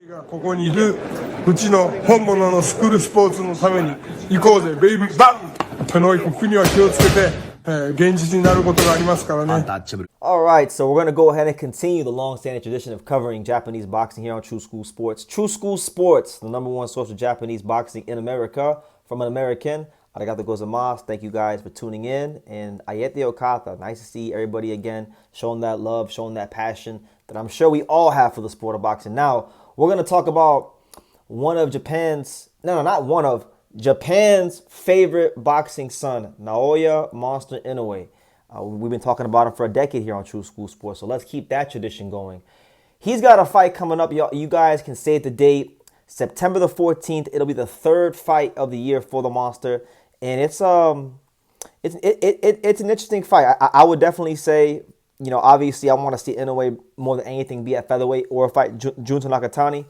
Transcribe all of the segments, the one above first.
がここにいるうちの本物のスクールスポーツのために行こうぜベイビーバンこの国は気をつけて、現実になることがありますからね。Alright, so we're going to go ahead and continue the long-standing tradition of covering Japanese boxing here on True School Sports. True School Sports, the #1 source of Japanese boxing in America. From an American, arigato gozaimasu. Thank you guys for tuning in. And ayete okata, nice to see everybody again, showing that love, showing that passion that I'm sure we all have for the sport of boxing. Now, we're going to talk about Japan's favorite boxing son, Naoya Monster Inoue. We've been talking about him for a decade here on True School Sports, so let's keep that tradition going. He's got a fight coming up. You guys can save the date. September the 14th. It'll be the third fight of the year for the Monster, and it's an interesting fight. I would definitely say, obviously I want to see Inoue more than anything be at featherweight or fight Junta Nakatani.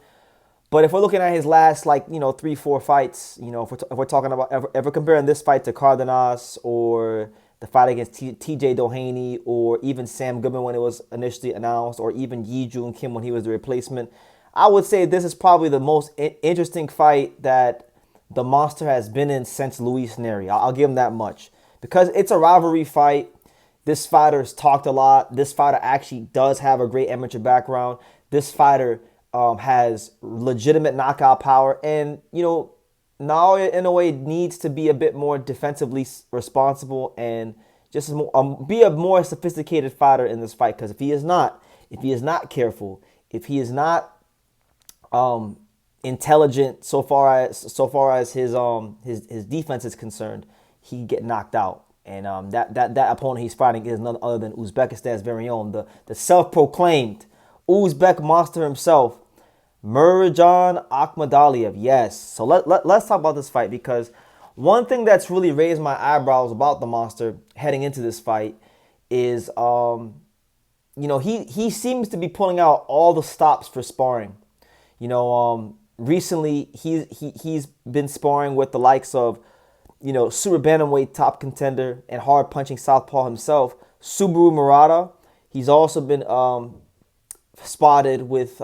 But if we're looking at his last 3-4 fights, if we're talking about ever comparing this fight to Cardenas or the fight against TJ Doheny or even Sam Goodman when it was initially announced, or even Yi Jun Kim when he was the replacement, I would say this is probably the most interesting fight that the Monster has been in since Luis Neri. I'll give him that much. Because it's a rivalry fight. This fighter's talked a lot. This fighter actually does have a great amateur background. This fighter has legitimate knockout power. And, Naoya Inoue needs to be a bit more defensively responsible and just be a more sophisticated fighter in this fight. Because if he is not careful, if he is not intelligent so far as his defense is concerned, he can get knocked out. And that opponent he's fighting is none other than Uzbekistan's very own, the self-proclaimed Uzbek monster himself, Marlon Akhmadaliev. Yes. So let's talk about this fight, because one thing that's really raised my eyebrows about the Monster heading into this fight is he seems to be pulling out all the stops for sparring. Recently he's been sparring with the likes of super bantamweight top contender and hard punching southpaw himself, Subaru Murata. He's also been spotted with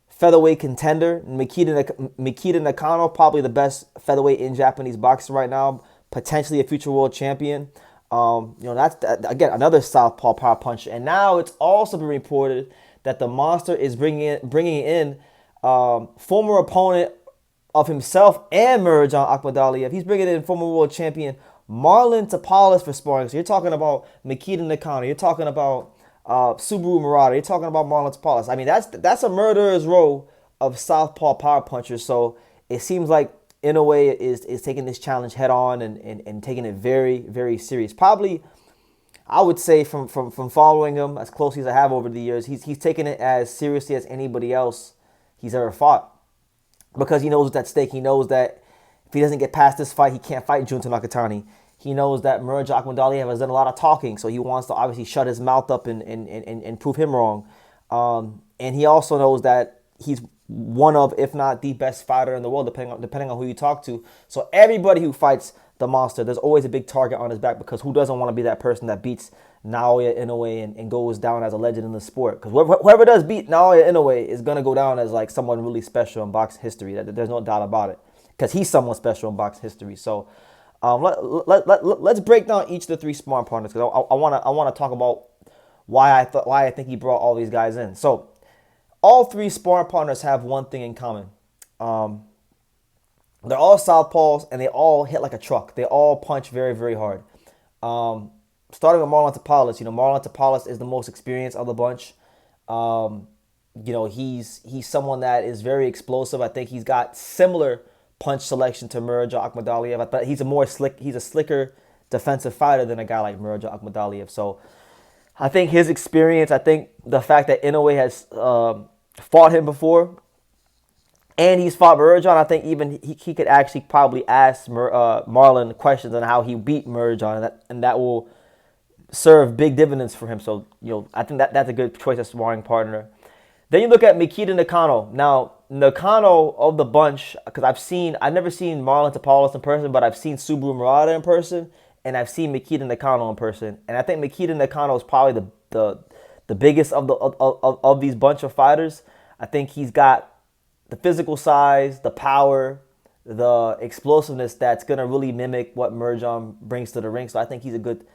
featherweight contender Mikito Nakano, probably the best featherweight in Japanese boxing right now, potentially a future world champion. That's again another southpaw power puncher. And now it's also been reported that the Monster is bringing in former opponent of himself and Marlon Akhmadaliev. He's bringing in former world champion Marlon Tapales for sparring. So you're talking about Mikito Nakano. You're talking about Subaru Murata. You're talking about Marlon Tapales. I mean, that's a murderer's row of southpaw power punchers. So it seems like Inoue is taking this challenge head on and taking it very, very serious. Probably, I would say from following him as closely as I have over the years, he's taking it as seriously as anybody else he's ever fought. Because he knows what's at stake. He knows that if he doesn't get past this fight, he can't fight Junta Nakatani. He knows that Marlon Akhmadaliev has done a lot of talking, so he wants to obviously shut his mouth up and prove him wrong. And he also knows that he's one of, if not the best fighter in the world, depending on who you talk to. So everybody who fights the Monster, there's always a big target on his back, because who doesn't want to be that person that beats Naoya Inoue and goes down as a legend in the sport? Because whoever does beat Naoya Inoue is going to go down as someone really special in boxing history. There's no doubt about it, because he's someone special in boxing history. So let's break down each of the three sparring partners, because I want to talk about why I think he brought all these guys in. So all three sparring partners have one thing in common. They're all southpaws, and they all hit like a truck. They all punch very, very hard. Starting with Marlon Tapales, Marlon Tapales is the most experienced of the bunch. He's someone that is very explosive. I think he's got similar punch selection to Marlon Akhmadaliev, but he's a slicker defensive fighter than a guy like Marlon Akhmadaliev. So I think his experience, I think the fact that Inoue has fought him before, and he's fought Marlon, I think even he could actually probably ask Marlon questions on how he beat Marlon, and that will serve big dividends for him. So I think that's a good choice as sparring partner. Then you look at Mikito Nakano. Now, Nakano of the bunch, because I've never seen Marlon Tapales in person, but I've seen Subaru Murata in person, and I've seen Mikito Nakano in person. And I think Mikito Nakano is probably the biggest of these bunch of fighters. I think he's got the physical size, the power, the explosiveness that's going to really mimic what Merjan brings to the ring. So I think he's a good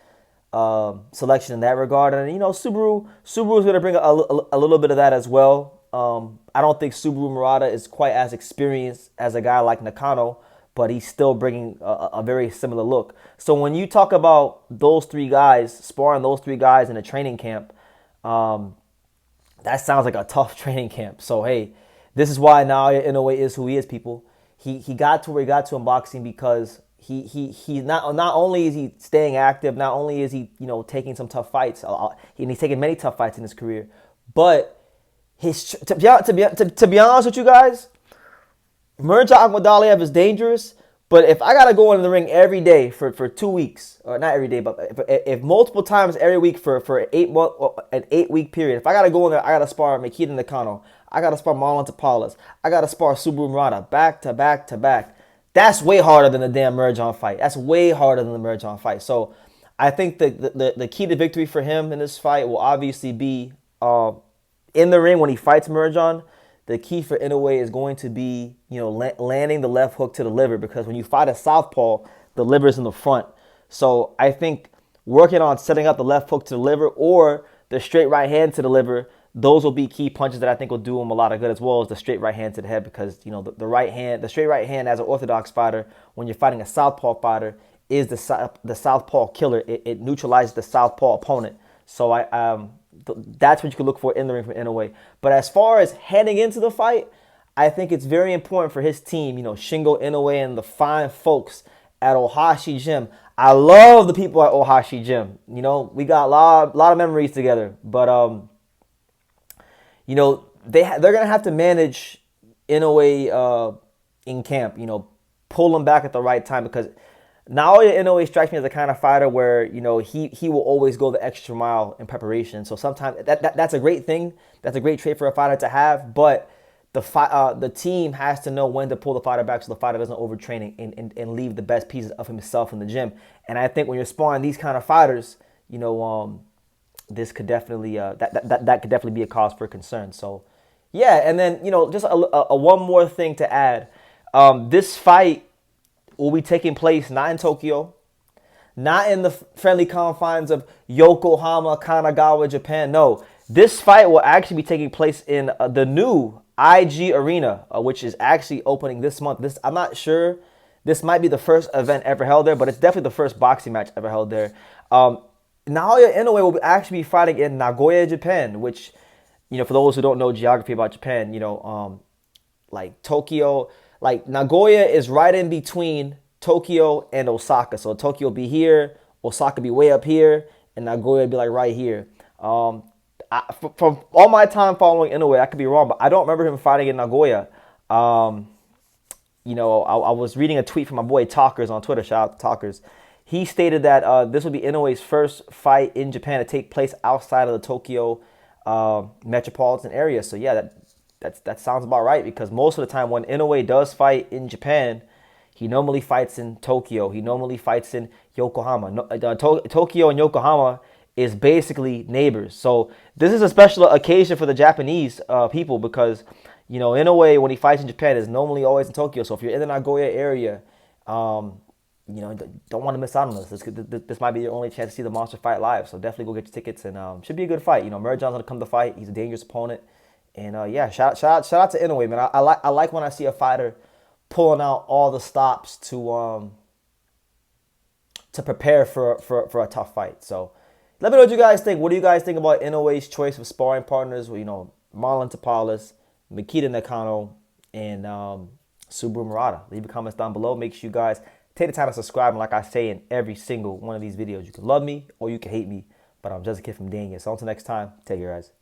selection in that regard. And, you know, Subaru's going to bring a little bit of that as well. I don't think Subaru Murata is quite as experienced as a guy like Nakano, but he's still bringing a very similar look. So when you talk about those three guys, sparring those three guys in a training camp, that sounds like a tough training camp. So, hey, this is why Naoya Inoue is who he is, people. He got to where he got to in boxing because he not only is he staying active, not only is he, you know, taking some tough fights, and he's taken many tough fights in his career, but to be honest with you guys, Mirza Akhmadaliev is dangerous. But if I gotta go in the ring every day for 2 weeks, or not every day, but if multiple times every week for an 8 week period, if I gotta go in there, I gotta spar Mikito Nakano, I gotta spar Marlon Tapales, I gotta spar Subaru Murata back to back to back. That's way harder than the damn Merjan fight. That's way harder than the Merjan fight. So I think the key to victory for him in this fight will obviously be in the ring when he fights Merjan. The key for Inoue is going to be, you know, landing the left hook to the liver, because when you fight a southpaw, the liver's in the front. So I think working on setting up the left hook to the liver or the straight right hand to the liver, those will be key punches that I think will do him a lot of good, as well as the straight right hand to the head, because, you know, the straight right hand as an orthodox fighter, when you're fighting a southpaw fighter, is the southpaw killer. It neutralizes the southpaw opponent. So that's what you can look for in the ring from Inoue. But as far as heading into the fight, I think it's very important for his team, you know, Shingo Inoue and the fine folks at Ohashi Gym. I love the people at Ohashi Gym. You know, we got a lot of memories together. But, you know, they're going to have to manage Inoue in camp, you know, pull him back at the right time, because Naoya Inoue strikes me as the kind of fighter where, you know, he will always go the extra mile in preparation. So sometimes that's a great thing. That's a great trait for a fighter to have. But the team has to know when to pull the fighter back so the fighter doesn't overtrain and leave the best pieces of himself in the gym. And I think when you're sparring these kind of fighters, you know, this could definitely that could definitely be a cause for concern. So yeah, and then, you know, just a one more thing to add. This fight will be taking place not in Tokyo, not in the friendly confines of Yokohama, Kanagawa, Japan. No, this fight will actually be taking place in the new IG Arena, which is actually opening this month. I'm not sure. This might be the first event ever held there, but it's definitely the first boxing match ever held there. Naoya Inoue will actually be fighting in Nagoya, Japan, which, you know, for those who don't know geography about Japan, you know, like Tokyo, like Nagoya is right in between Tokyo and Osaka. So Tokyo will be here, Osaka be way up here, and Nagoya will be like right here. From all my time following Inoue, I could be wrong, but I don't remember him fighting in Nagoya. You know, I was reading a tweet from my boy Talkers on Twitter. Shout out to Talkers. He stated that this will be Inoue's first fight in Japan to take place outside of the Tokyo metropolitan area. So yeah, that sounds about right, because most of the time when Inoue does fight in Japan, he normally fights in Tokyo. He normally fights in Yokohama. Tokyo and Yokohama is basically neighbors. So this is a special occasion for the Japanese people, because, you know, Inoue, when he fights in Japan, is normally always in Tokyo. So if you're in the Nagoya area, you know, don't want to miss out on this. This might be your only chance to see the monster fight live. So definitely go get your tickets, and should be a good fight. You know, Merjan's going to come to fight. He's a dangerous opponent. And yeah, shout out to Inoue, man. I like when I see a fighter pulling out all the stops to prepare for a tough fight. So let me know what you guys think. What do you guys think about Inoue's choice of sparring partners? You know, Marlon Tapales, Mikito Nakano, and Subaru Murata. Leave your comments down below. Make sure you guys take the time to subscribe. And like I say in every single one of these videos, you can love me or you can hate me, but I'm just a kid from Dania. So until next time, take care, guys.